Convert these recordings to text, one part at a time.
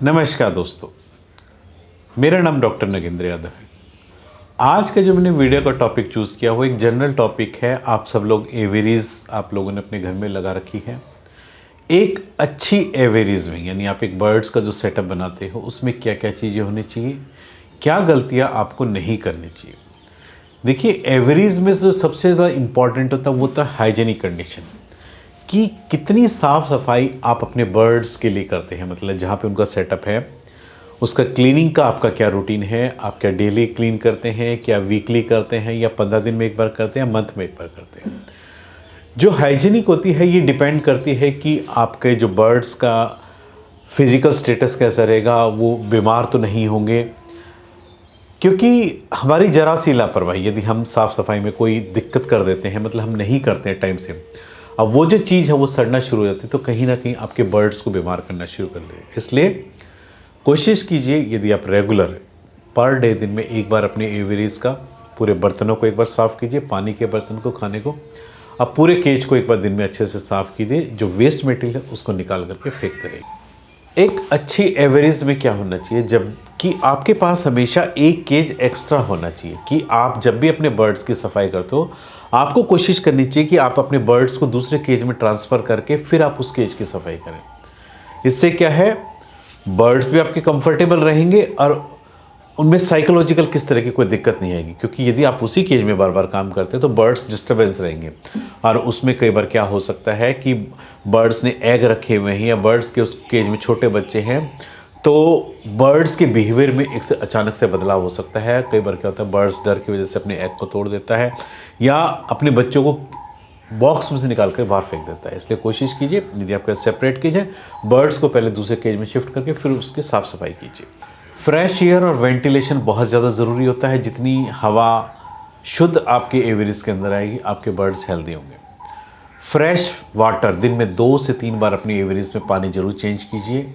नमस्कार दोस्तों, मेरा नाम डॉक्टर नगेंद्र यादव है। आज का जो मैंने वीडियो का टॉपिक चूज़ किया वो एक जनरल टॉपिक है। आप सब लोग एवेरीज आप लोगों ने अपने घर में लगा रखी है। एक अच्छी एवेरीज में यानी आप एक बर्ड्स का जो सेटअप बनाते हो उसमें क्या क्या चीज़ें होनी चाहिए, क्या गलतियाँ आपको नहीं करनी चाहिए। देखिए, एवेरीज में जो सबसे ज़्यादा इम्पॉर्टेंट होता है वो होता है हाइजीनिक कंडीशन, कि कितनी साफ़ सफाई आप अपने बर्ड्स के लिए करते हैं। मतलब जहाँ पे उनका सेटअप है उसका क्लीनिंग का आपका क्या रूटीन है, आप क्या डेली क्लीन करते हैं, क्या वीकली करते हैं, या 15 दिन में एक बार करते हैं, या मंथ में एक बार करते हैं। जो हाइजीनिक होती है ये डिपेंड करती है कि आपके जो बर्ड्स का फिज़िकल स्टेटस कैसा रहेगा, वो बीमार तो नहीं होंगे। क्योंकि हमारी जरा सी लापरवाही, यदि हम साफ़ सफाई में कोई दिक्कत कर देते हैं, मतलब हम नहीं करते हैं टाइम से, अब वो जो चीज़ है वो सड़ना शुरू हो जाती है, तो कहीं ना कहीं आपके बर्ड्स को बीमार करना शुरू कर ले। इसलिए कोशिश कीजिए, यदि आप रेगुलर पर डे दिन में एक बार अपने एवेरीज का पूरे बर्तनों को एक बार साफ़ कीजिए, पानी के बर्तन को, खाने को, अब पूरे केज को एक बार दिन में अच्छे से साफ़ कीजिए। जो वेस्ट मटेरियल है उसको निकाल करके फेंकते रहिए। एक अच्छी एवेरेज में क्या होना चाहिए, जब कि आपके पास हमेशा एक केज एक्स्ट्रा होना चाहिए, कि आप जब भी अपने बर्ड्स की सफाई करते हो आपको कोशिश करनी चाहिए कि आप अपने बर्ड्स को दूसरे केज में ट्रांसफ़र करके फिर आप उस केज की सफाई करें। इससे क्या है, बर्ड्स भी आपके कंफर्टेबल रहेंगे और उनमें साइकोलॉजिकल किस तरह की कोई दिक्कत नहीं आएगी। क्योंकि यदि आप उसी केज में बार बार काम करते हैं तो बर्ड्स डिस्टर्बेंस रहेंगे, और उसमें कई बार क्या हो सकता है कि बर्ड्स ने एग रखे हुए हैं या बर्ड्स के उस केज में छोटे बच्चे हैं, तो बर्ड्स के बिहेवियर में एक से अचानक से बदलाव हो सकता है। कई बार क्या होता है, बर्ड्स डर की वजह से अपने एग को तोड़ देता है या अपने बच्चों को बॉक्स में से निकाल कर बाहर फेंक देता है। इसलिए कोशिश कीजिए, यदि आपका सेपरेट केज है, बर्ड्स को पहले दूसरे केज में शिफ्ट करके फिर उसकी साफ़ सफाई कीजिए। फ्रेश एयर और वेंटिलेशन बहुत ज़्यादा ज़रूरी होता है। जितनी हवा शुद्ध आपके एवेरीज के अंदर आएगी, आपके बर्ड्स हेल्दी होंगे। फ्रेश वाटर, दिन में 2 से 3 बार अपनी एवेरीज में पानी जरूर चेंज कीजिए।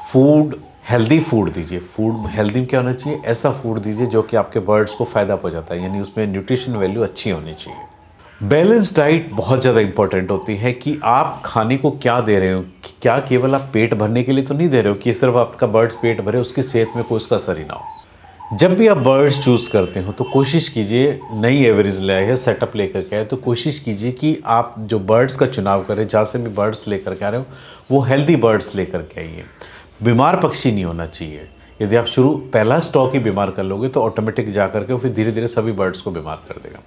फूड, हेल्दी फूड दीजिए। फूड हेल्दी क्या होना चाहिए, ऐसा फूड दीजिए जो कि आपके बर्ड्स को फ़ायदा पहुंचाता है, यानी उसमें न्यूट्रिशन वैल्यू अच्छी होनी चाहिए। बैलेंस डाइट बहुत ज़्यादा इंपॉर्टेंट होती है, कि आप खाने को क्या दे रहे हो, क्या केवल आप पेट भरने के लिए तो नहीं दे रहे हो कि सिर्फ आपका बर्ड्स पेट भरे, उसकी सेहत में कोई उसका असर ही ना हो। जब भी आप बर्ड्स चूज़ करते हो तो कोशिश कीजिए, नई एवरेज ले आए है, सेटअप लेकर के आए, तो कोशिश कीजिए कि आप जो बर्ड्स का चुनाव करें, जहाँ से भी बर्ड्स लेकर के आ रहे हो वो हेल्दी बर्ड्स लेकर के आइए। बीमार पक्षी नहीं होना चाहिए। यदि आप पहला स्टॉक ही बीमार कर लोगे तो ऑटोमेटिक जा करके फिर धीरे धीरे सभी बर्ड्स को बीमार कर देगा।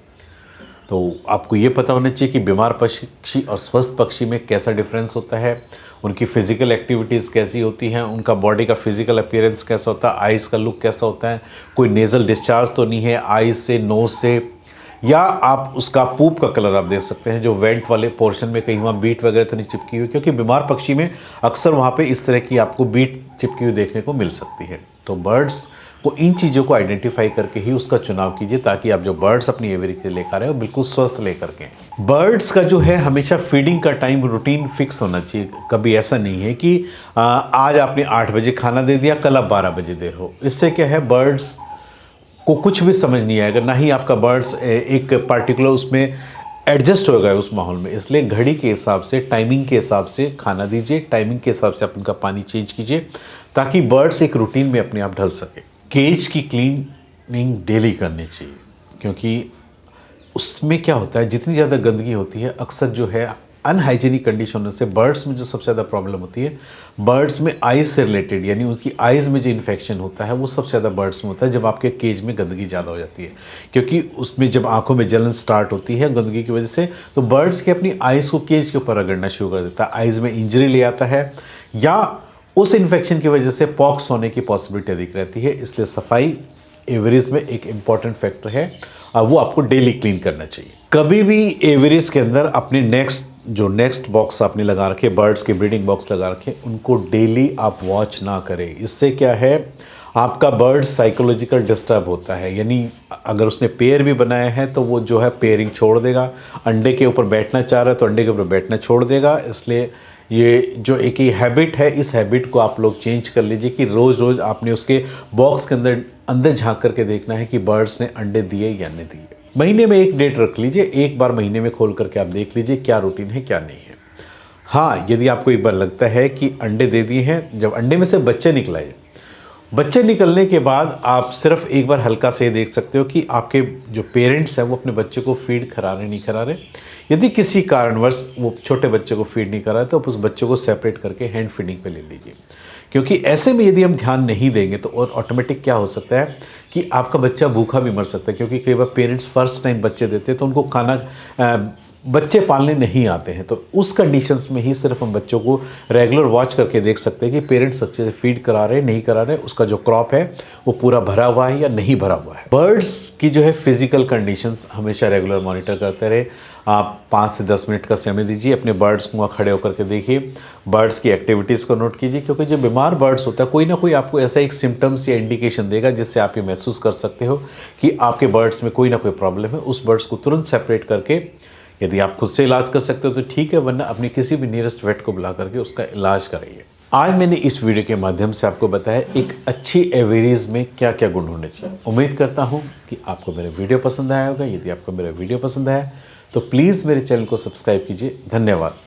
तो आपको ये पता होना चाहिए कि बीमार पक्षी और स्वस्थ पक्षी में कैसा डिफरेंस होता है, उनकी फिजिकल एक्टिविटीज़ कैसी होती हैं, उनका बॉडी का फिजिकल अपीयरेंस कैसा होता है, आइज़ का लुक कैसा होता है, कोई नेज़ल डिस्चार्ज तो नहीं है आइज़ से, नोज़ से, या आप उसका पूप का कलर आप देख सकते हैं, जो वेंट वाले पोर्शन में कहीं वहाँ बीट वगैरह तो नहीं चिपकी हुई, क्योंकि बीमार पक्षी में अक्सर वहाँ पे इस तरह की आपको बीट चिपकी हुई देखने को मिल सकती है। तो बर्ड्स को इन चीज़ों को आइडेंटिफाई करके ही उसका चुनाव कीजिए, ताकि आप जो बर्ड्स अपनी एवेरी के लेकर आए हो बिल्कुल स्वस्थ लेकर के। बर्ड्स का जो है हमेशा फीडिंग का टाइम रूटीन फिक्स होना चाहिए। कभी ऐसा नहीं है कि आज आपने 8 बजे खाना दे दिया, कल आप 12 बजे दे रहे हो। इससे क्या है, बर्ड्स को कुछ भी समझ नहीं आएगा, ना ही आपका बर्ड्स एक पार्टिकुलर उसमें एडजस्ट होगा उस माहौल में। इसलिए घड़ी के हिसाब से, टाइमिंग के हिसाब से खाना दीजिए, टाइमिंग के हिसाब से आप उनका पानी चेंज कीजिए, ताकि बर्ड्स एक रूटीन में अपने आप ढल सके। केज की क्लीनिंग डेली करनी चाहिए, क्योंकि उसमें क्या होता है, जितनी ज़्यादा गंदगी होती है, अक्सर जो है अनहाइजीनिक कंडीशन होने से बर्ड्स में जो सबसे ज़्यादा प्रॉब्लम होती है, बर्ड्स में आइज़ से रिलेटेड, यानी उनकी आइज़ में जो इन्फेक्शन होता है वो सबसे ज़्यादा बर्ड्स में होता है जब आपके केज में गंदगी ज़्यादा हो जाती है। क्योंकि उसमें जब आंखों में जलन स्टार्ट होती है गंदगी की वजह से, तो बर्ड्स की अपनी आइज़ को केज के ऊपर रगड़ना शुरू कर देता है, आइज़ में इंजरी ले आता है, या उस इन्फेक्शन की वजह से पॉक्स होने की पॉसिबिलिटी अधिक रहती है। इसलिए सफाई एवरेज में एक इम्पॉर्टेंट फैक्टर है और वो आपको डेली क्लीन करना चाहिए। कभी भी एवरेज के अंदर अपने नेक्स्ट बॉक्स आपने लगा रखे, बर्ड्स के ब्रीडिंग बॉक्स लगा रखे, उनको डेली आप वॉच ना करें। इससे क्या है, आपका बर्ड साइकोलॉजिकल डिस्टर्ब होता है, यानी अगर उसने पेयर भी बनाया है तो वो जो है पेयरिंग छोड़ देगा, अंडे के ऊपर बैठना चाह रहा है तो अंडे के ऊपर बैठना छोड़ देगा। इसलिए ये जो एक ही हैबिट है, इस हैबिट को आप लोग चेंज कर लीजिए कि रोज़ रोज़ आपने उसके बॉक्स के अंदर झांक करके देखना है कि बर्ड्स ने अंडे दिए या नहीं दिए। महीने में एक डेट रख लीजिए, एक बार महीने में खोल करके आप देख लीजिए क्या रूटीन है क्या नहीं है। हाँ, यदि आपको एक बार लगता है कि अंडे दे दिए हैं, जब अंडे में से बच्चे निकल आए, बच्चे निकलने के बाद आप सिर्फ एक बार हल्का से देख सकते हो कि आपके जो पेरेंट्स हैं वो अपने बच्चे को फीड करा रहे नहीं करा रहे। यदि किसी कारणवश वो छोटे बच्चे को फीड नहीं करा रहे तो आप उस बच्चे को सेपरेट करके हैंड फीडिंग पे ले लीजिए, क्योंकि ऐसे में यदि हम ध्यान नहीं देंगे तो और ऑटोमेटिक क्या हो सकता है कि आपका बच्चा भूखा भी मर सकता है, क्योंकि कई बार पेरेंट्स फर्स्ट टाइम बच्चे देते हैं तो उनको खाना बच्चे पालने नहीं आते हैं, तो उस कंडीशंस में ही सिर्फ हम बच्चों को रेगुलर वॉच करके देख सकते हैं कि पेरेंट्स अच्छे से फीड करा रहे हैं नहीं करा रहे, उसका जो क्रॉप है वो पूरा भरा हुआ है या नहीं भरा हुआ है। बर्ड्स की जो है फिजिकल कंडीशंस हमेशा रेगुलर मॉनिटर करते रहे। आप 5 से 10 मिनट का समय दीजिए, अपने बर्ड्स को वहाँ खड़े होकर के देखिए, बर्ड्स की एक्टिविटीज़ को नोट कीजिए, क्योंकि जो बीमार बर्ड्स होता है कोई ना कोई आपको ऐसा एक सिम्टम्स या इंडिकेशन देगा जिससे आप ये महसूस कर सकते हो कि आपके बर्ड्स में कोई ना कोई प्रॉब्लम है। उस बर्ड्स को तुरंत सेपरेट करके यदि आप खुद से इलाज कर सकते हो तो ठीक है, वरना अपनी किसी भी नियरेस्ट वेट को बुला करके उसका इलाज कराइए। आज मैंने इस वीडियो के माध्यम से आपको बताया एक अच्छी एवेरीज में क्या क्या गुण होने चाहिए। उम्मीद करता हूँ कि आपको मेरा वीडियो पसंद आया होगा। यदि आपको मेरा वीडियो पसंद आया तो प्लीज़ मेरे चैनल को सब्सक्राइब कीजिए। धन्यवाद।